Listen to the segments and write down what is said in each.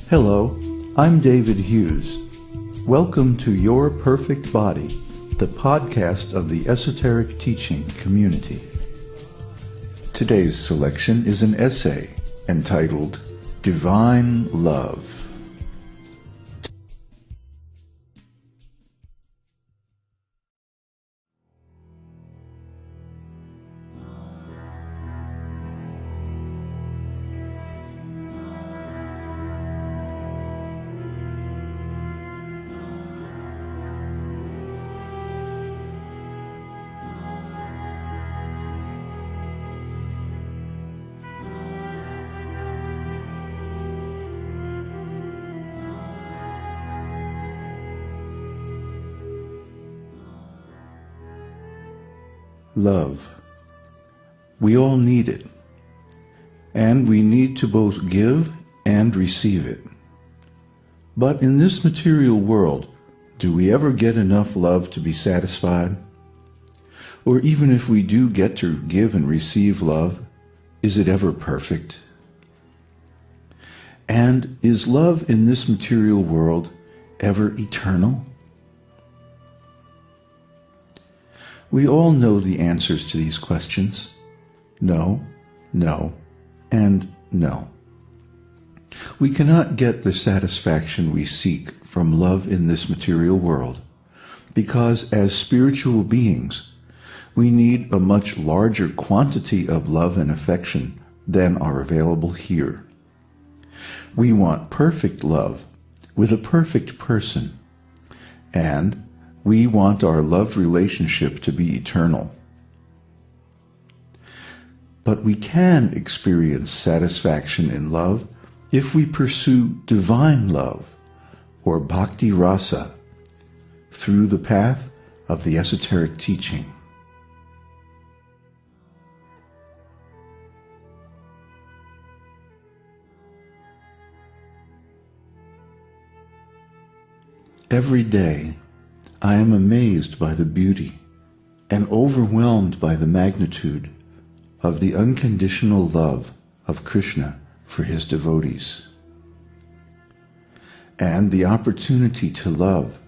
Hello, I'm David Hughes. Welcome to Your Perfect Body, the podcast of the Esoteric Teaching community. Today's selection is an essay entitled Divine Love. Love. We all need it, and we need to both give and receive it. But in this material world, do we ever get enough love to be satisfied? Or even if we do get to give and receive love, is it ever perfect? And is love in this material world ever eternal? We all know the answers to these questions. No, no, and no. We cannot get the satisfaction we seek from love in this material world because as spiritual beings, we need a much larger quantity of love and affection than are available here. We want perfect love with a perfect person, and we want our love relationship to be eternal. But we can experience satisfaction in love if we pursue divine love, or bhakti rasa, through the path of the esoteric teaching. Every day, I am amazed by the beauty and overwhelmed by the magnitude of the unconditional love of Krishna for his devotees. And the opportunity to love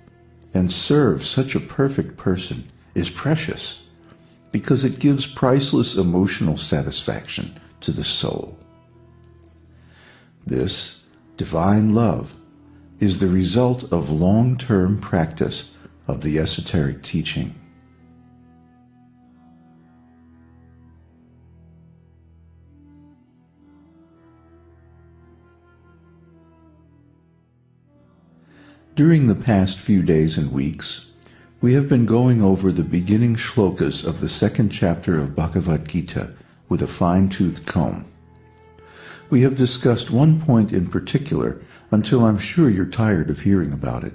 and serve such a perfect person is precious because it gives priceless emotional satisfaction to the soul. This divine love is the result of long-term practice of the esoteric teaching. During the past few days and weeks, we have been going over the beginning shlokas of the second chapter of Bhagavad-gītā with a fine-toothed comb. We have discussed one point in particular until I'm sure you're tired of hearing about it: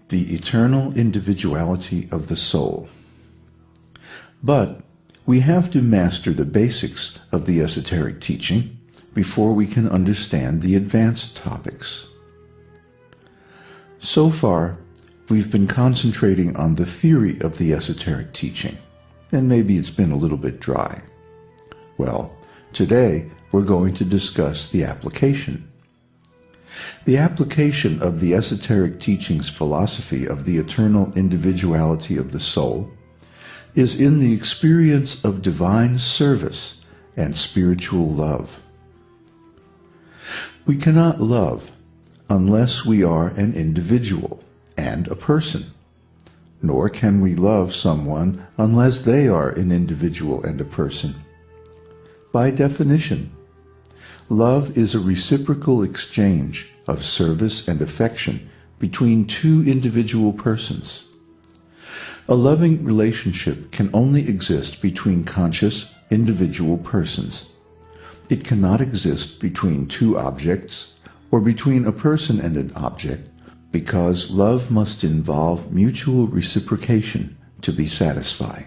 the eternal individuality of the soul. But we have to master the basics of the esoteric teaching before we can understand the advanced topics. So far, we've been concentrating on the theory of the esoteric teaching, and maybe it's been a little bit dry. Well, today we're going to discuss the application. The application of the esoteric teaching's philosophy of the eternal individuality of the soul is in the experience of divine service and spiritual love. We cannot love unless we are an individual and a person, nor can we love someone unless they are an individual and a person. By definition, love is a reciprocal exchange of service and affection between two individual persons. A loving relationship can only exist between conscious, individual persons. It cannot exist between two objects or between a person and an object because love must involve mutual reciprocation to be satisfying.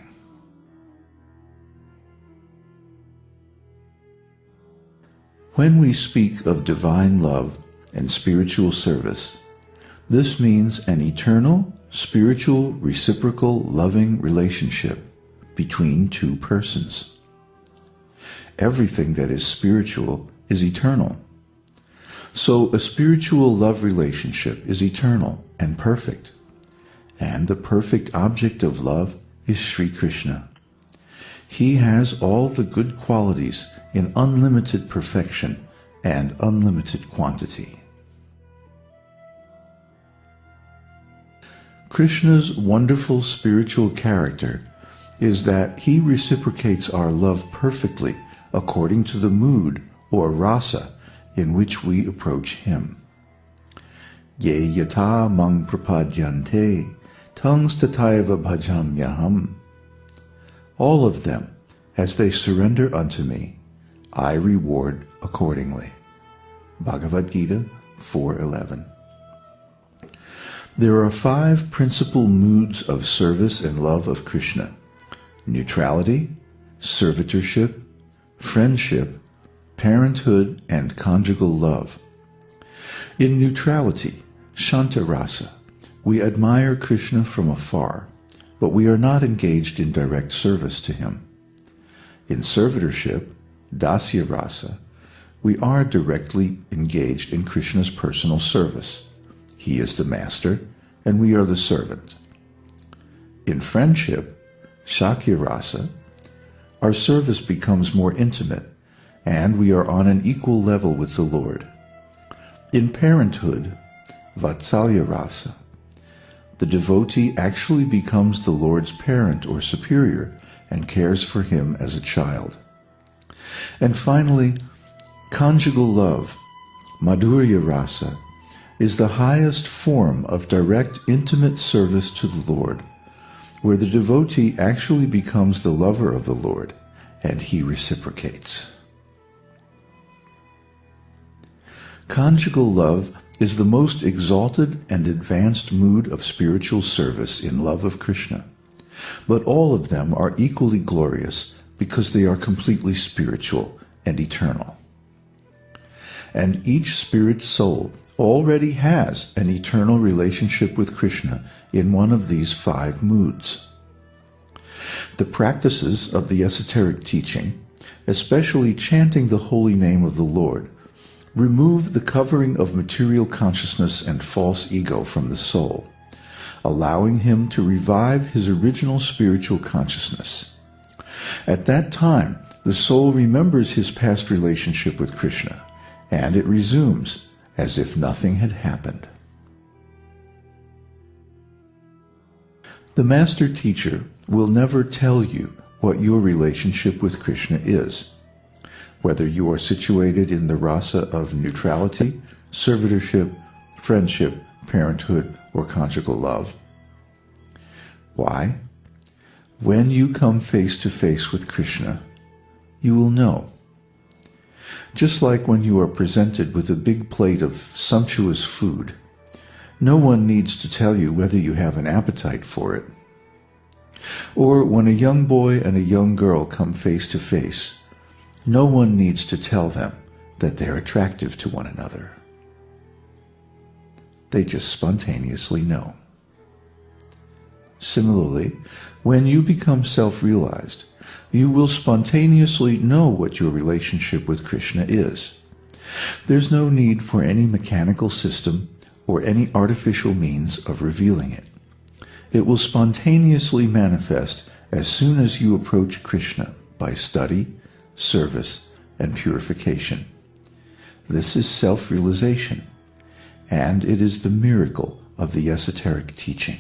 When we speak of divine love and spiritual service, this means an eternal, spiritual, reciprocal, loving relationship between two persons. Everything that is spiritual is eternal. So a spiritual love relationship is eternal and perfect. And the perfect object of love is Sri Krishna. He has all the good qualities in unlimited perfection and unlimited quantity. Krishna's wonderful spiritual character is that he reciprocates our love perfectly according to the mood or rasa in which we approach him. Ye yata mang prapadyante tangs tataiva bhajamyaham. All of them, as they surrender unto me, I reward accordingly. Bhagavad-gītā 4:11. There are 5 principal moods of service and love of Krishna: neutrality, servitorship, friendship, parenthood, and conjugal love. In neutrality, Shanta Rasa, we admire Krishna from afar, but we are not engaged in direct service to him. In servitorship, Dasya Rasa, we are directly engaged in Krishna's personal service. He is the master, and we are the servant. In friendship, Shakya Rasa, our service becomes more intimate, and we are on an equal level with the Lord. In parenthood, Vatsalya Rasa, the devotee actually becomes the Lord's parent or superior and cares for him as a child. And finally, conjugal love, Madhurya Rasa, is the highest form of direct, intimate service to the Lord, where the devotee actually becomes the lover of the Lord, and he reciprocates. Conjugal love is the most exalted and advanced mood of spiritual service in love of Krishna, but all of them are equally glorious because they are completely spiritual and eternal. And each spirit soul already has an eternal relationship with Krishna in one of these 5 moods. The practices of the esoteric teaching, especially chanting the holy name of the Lord, remove the covering of material consciousness and false ego from the soul, allowing him to revive his original spiritual consciousness. At that time, the soul remembers his past relationship with Krishna, and it resumes as if nothing had happened. The master teacher will never tell you what your relationship with Krishna is, whether you are situated in the rasa of neutrality, servitorship, friendship, parenthood, or conjugal love. Why? When you come face to face with Krishna, you will know. Just like when you are presented with a big plate of sumptuous food, no one needs to tell you whether you have an appetite for it. Or when a young boy and a young girl come face to face, no one needs to tell them that they're attractive to one another. They just spontaneously know. Similarly, when you become self-realized, you will spontaneously know what your relationship with Krishna is. There's no need for any mechanical system or any artificial means of revealing it. It will spontaneously manifest as soon as you approach Krishna by study, service, and purification. This is self-realization, and it is the miracle of the esoteric teaching.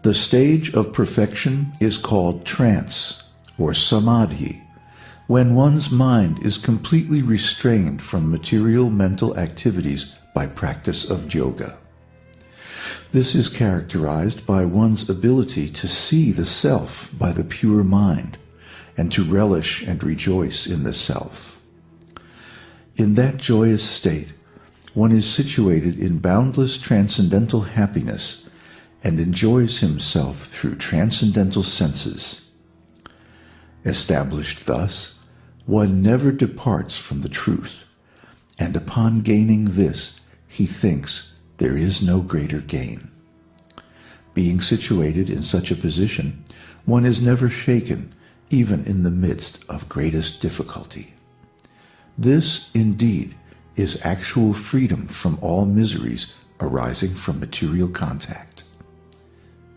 The stage of perfection is called trance, or samadhi, when one's mind is completely restrained from material mental activities by practice of yoga. This is characterized by one's ability to see the self by the pure mind, and to relish and rejoice in the self. In that joyous state, one is situated in boundless transcendental happiness and enjoys himself through transcendental senses. Established thus, one never departs from the truth, and upon gaining this, he thinks there is no greater gain. Being situated in such a position, one is never shaken, even in the midst of greatest difficulty. This, indeed, is actual freedom from all miseries arising from material contact.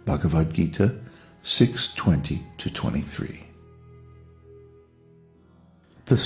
Bhagavad-gītā 6:20-23. The